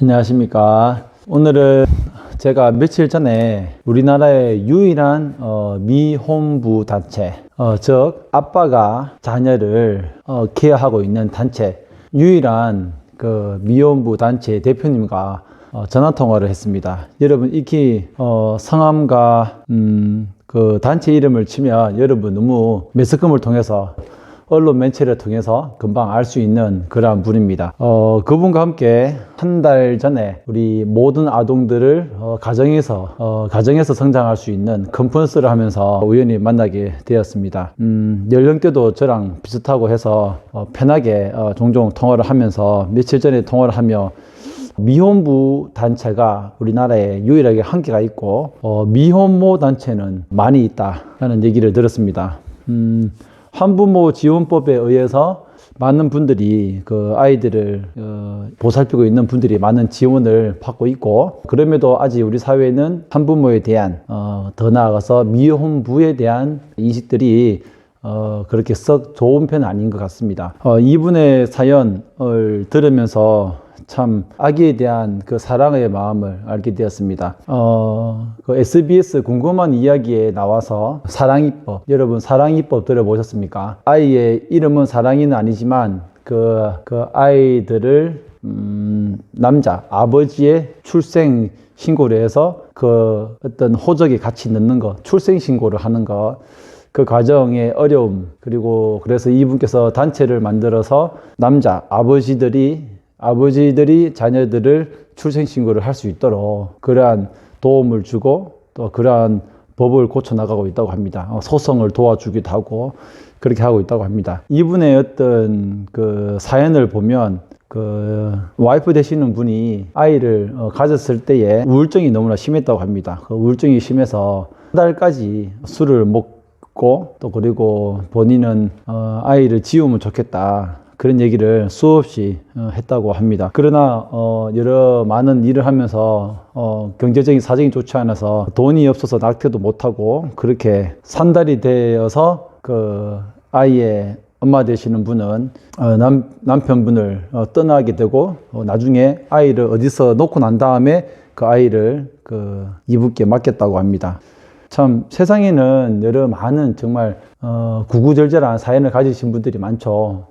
안녕하십니까. 오늘은 제가 며칠 전에 우리나라의 유일한 미혼부 단체, 즉 아빠가 자녀를 케어하고 있는 단체, 유일한 그 미혼부 단체 대표님과 전화 통화를 했습니다. 여러분 익히 성함과 그 단체 이름을 치면 여러분 너무 매스컴을 통해서 언론 매체를 통해서 금방 알 수 있는 그러한 분입니다. 그분과 함께 한 달 전에 우리 모든 아동들을 가정에서 성장할 수 있는 컨퍼런스를 하면서 우연히 만나게 되었습니다. 연령대도 저랑 비슷하고 해서 편하게 종종 통화를 하면서 며칠 전에 통화를 하며 미혼부 단체가 우리나라에 유일하게 한 개가 있고 미혼모 단체는 많이 있다라는 얘기를 들었습니다. 한부모 지원법에 의해서 많은 분들이 그 아이들을 보살피고 있는 분들이 많은 지원을 받고 있고, 그럼에도 아직 우리 사회는 한부모에 대한 더 나아가서 미혼부에 대한 인식들이 그렇게 썩 좋은 편은 아닌 것 같습니다. 이분의 사연을 들으면서 참 아기에 대한 그 사랑의 마음을 알게 되었습니다. 그 SBS 궁금한 이야기에 나와서 사랑이법, 여러분 사랑이법 들어보셨습니까? 아이의 이름은 사랑이는 아니지만 그 아이들을 남자 아버지의 출생 신고를 해서 그 어떤 호적에 같이 넣는 것, 출생 신고를 하는 것, 그 과정의 어려움, 그리고 그래서 이분께서 단체를 만들어서 남자 아버지들이 자녀들을 출생신고를 할 수 있도록 그러한 도움을 주고 또 그러한 법을 고쳐나가고 있다고 합니다. 소송을 도와주기도 하고 그렇게 하고 있다고 합니다. 이분의 어떤 그 사연을 보면 그 와이프 되시는 분이 아이를 가졌을 때에 우울증이 너무나 심했다고 합니다. 그 우울증이 심해서 한 달까지 술을 먹고 또 그리고 본인은 아이를 지우면 좋겠다, 그런 얘기를 수없이 했다고 합니다. 그러나 여러 많은 일을 하면서 경제적인 사정이 좋지 않아서 돈이 없어서 낙태도 못하고 그렇게 산달이 되어서 그 아이의 엄마 되시는 분은 남편분을 떠나게 되고 나중에 아이를 어디서 놓고 난 다음에 그 아이를 그 이분께 맡겼다고 합니다. 참 세상에는 여러 많은 정말 구구절절한 사연을 가지신 분들이 많죠.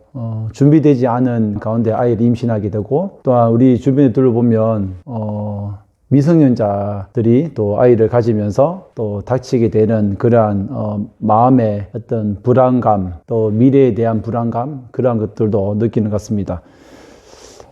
준비되지 않은 가운데 아이를 임신하게 되고, 또한 우리 주변에 둘러보면 미성년자들이 또 아이를 가지면서 또 닥치게 되는 그러한 마음의 어떤 불안감, 또 미래에 대한 불안감, 그러한 것들도 느끼는 것 같습니다.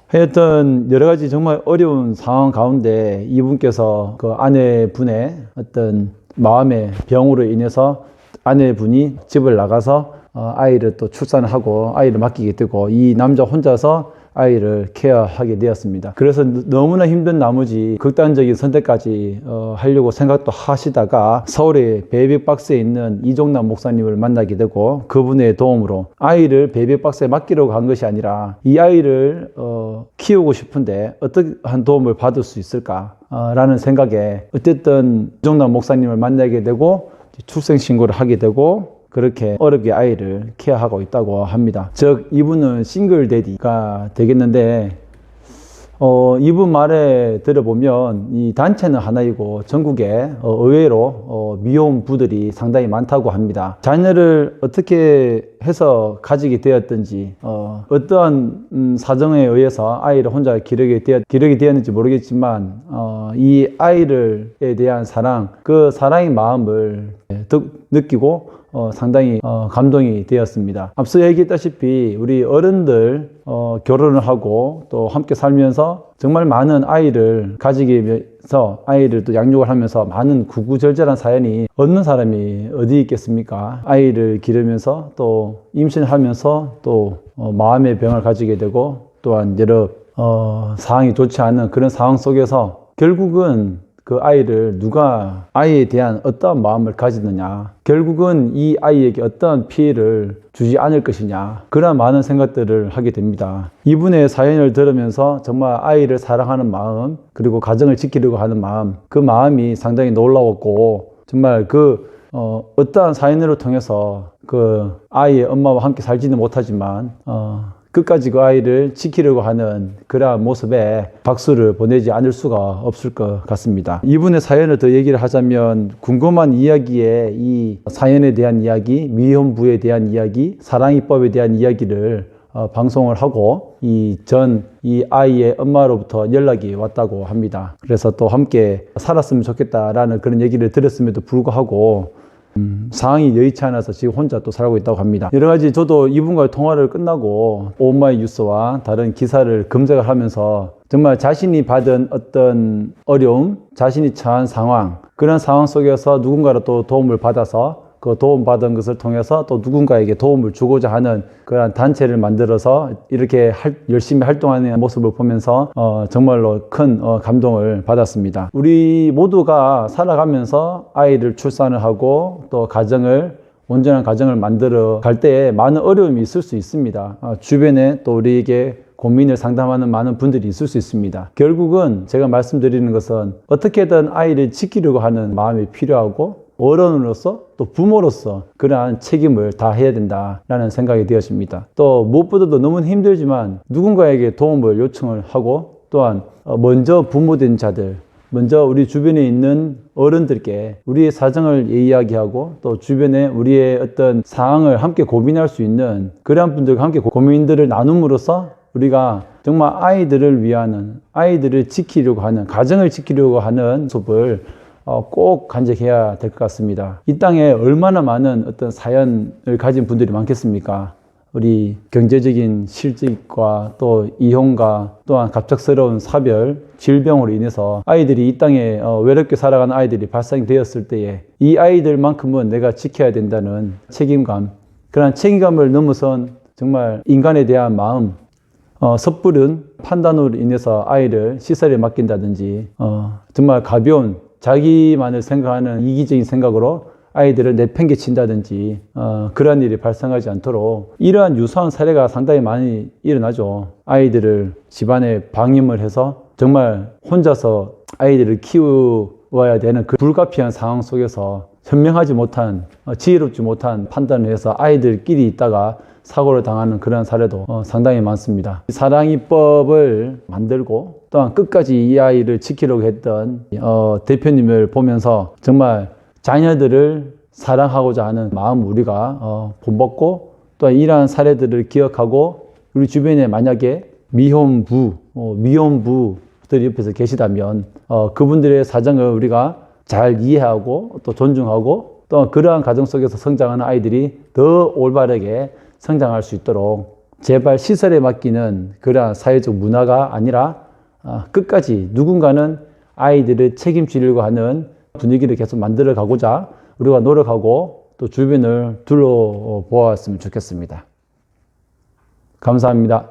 하여튼 여러 가지 정말 어려운 상황 가운데 이분께서 그 아내분의 어떤 마음의 병으로 인해서 아내분이 집을 나가서 아이를 또 출산을 하고 아이를 맡기게 되고 이 남자 혼자서 아이를 케어하게 되었습니다. 그래서 너무나 힘든 나머지 극단적인 선택까지 하려고 생각도 하시다가 서울의 베이비박스에 있는 이종남 목사님을 만나게 되고 그분의 도움으로 아이를 베이비박스에 맡기려고 간 것이 아니라 이 아이를 키우고 싶은데 어떠한 도움을 받을 수 있을까 라는 생각에 어쨌든 이종남 목사님을 만나게 되고 출생신고를 하게 되고 그렇게 어렵게 아이를 케어하고 있다고 합니다. 즉 이분은 싱글 데디가 되겠는데 이분 말에 들어보면 이 단체는 하나이고 전국에 의외로 미혼부들이 상당히 많다고 합니다. 자녀를 어떻게 해서 가지게 되었든지 어떠한 사정에 의해서 아이를 혼자 기르게 되었는지 모르겠지만 이 아이를에 대한 사랑, 그 사랑의 마음을 느끼고 상당히 감동이 되었습니다. 앞서 얘기했다시피 우리 어른들 결혼을 하고 또 함께 살면서 정말 많은 아이를 가지기 위해서 아이를 또 양육을 하면서 많은 구구절절한 사연이 없는 사람이 어디 있겠습니까? 아이를 기르면서 또 임신하면서 또 마음의 병을 가지게 되고 또한 여러 상황이 좋지 않은 그런 상황 속에서 결국은 그 아이를 누가 아이에 대한 어떠한 마음을 가지느냐, 결국은 이 아이에게 어떠한 피해를 주지 않을 것이냐, 그런 많은 생각들을 하게 됩니다. 이분의 사연을 들으면서 정말 아이를 사랑하는 마음, 그리고 가정을 지키려고 하는 마음, 그 마음이 상당히 놀라웠고 정말 어떠한 사연을 통해서 그 아이의 엄마와 함께 살지는 못하지만 끝까지 그 아이를 지키려고 하는 그러한 모습에 박수를 보내지 않을 수가 없을 것 같습니다. 이분의 사연을 더 얘기를 하자면 궁금한 이야기에 이 사연에 대한 이야기, 미혼부에 대한 이야기, 사랑이법에 대한 이야기를 방송을 하고 이 아이의 엄마로부터 연락이 왔다고 합니다. 그래서 또 함께 살았으면 좋겠다라는 그런 얘기를 들었음에도 불구하고 상황이 여의치 않아서 지금 혼자 또 살고 있다고 합니다. 여러 가지 저도 이분과의 통화를 끝나고 오마이뉴스와 다른 기사를 검색을 하면서 정말 자신이 받은 어떤 어려움, 자신이 처한 상황, 그런 상황 속에서 누군가로 또 도움을 받아서 그 도움받은 것을 통해서 또 누군가에게 도움을 주고자 하는 그런 단체를 만들어서 이렇게 열심히 활동하는 모습을 보면서 정말로 큰 감동을 받았습니다. 우리 모두가 살아가면서 아이를 출산을 하고 또 온전한 가정을 만들어 갈 때에 많은 어려움이 있을 수 있습니다. 주변에 또 우리에게 고민을 상담하는 많은 분들이 있을 수 있습니다. 결국은 제가 말씀드리는 것은 어떻게든 아이를 지키려고 하는 마음이 필요하고 어른으로서 또 부모로서 그러한 책임을 다해야 된다라는 생각이 되어집니다. 또 무엇보다도 너무 힘들지만 누군가에게 도움을 요청을 하고 또한 먼저 부모된 자들, 먼저 우리 주변에 있는 어른들께 우리의 사정을 이야기하고 또 주변에 우리의 어떤 상황을 함께 고민할 수 있는 그러한 분들과 함께 고민들을 나눔으로써 우리가 정말 아이들을 위하는, 아이들을 지키려고 하는, 가정을 지키려고 하는 모습을 꼭 간직해야 될 것 같습니다. 이 땅에 얼마나 많은 어떤 사연을 가진 분들이 많겠습니까? 우리 경제적인 실직과 또 이혼과 또한 갑작스러운 사별, 질병으로 인해서 아이들이 이 땅에 외롭게 살아가는 아이들이 발생되었을 때에 이 아이들만큼은 내가 지켜야 된다는 책임감, 그런 책임감을 넘어선 정말 인간에 대한 마음, 섣부른 판단으로 인해서 아이를 시설에 맡긴다든지 정말 가벼운 자기만을 생각하는 이기적인 생각으로 아이들을 내팽개친다든지 그러한 일이 발생하지 않도록 이러한 유사한 사례가 상당히 많이 일어나죠. 아이들을 집안에 방임을 해서 정말 혼자서 아이들을 키워야 되는 그 불가피한 상황 속에서 현명하지 못한, 지혜롭지 못한 판단을 해서 아이들끼리 있다가 사고를 당하는 그런 사례도 상당히 많습니다. 사랑이법을 만들고 또한 끝까지 이 아이를 지키려고 했던 대표님을 보면서 정말 자녀들을 사랑하고자 하는 마음 우리가 본받고 또 이러한 사례들을 기억하고 우리 주변에 만약에 미혼부들이 옆에서 계시다면 그분들의 사정을 우리가 잘 이해하고 또 존중하고 또 그러한 가정 속에서 성장하는 아이들이 더 올바르게 성장할 수 있도록 제발 시설에 맡기는 그러한 사회적 문화가 아니라 끝까지 누군가는 아이들을 책임지려고 하는 분위기를 계속 만들어 가고자 우리가 노력하고 또 주변을 둘러보았으면 좋겠습니다. 감사합니다.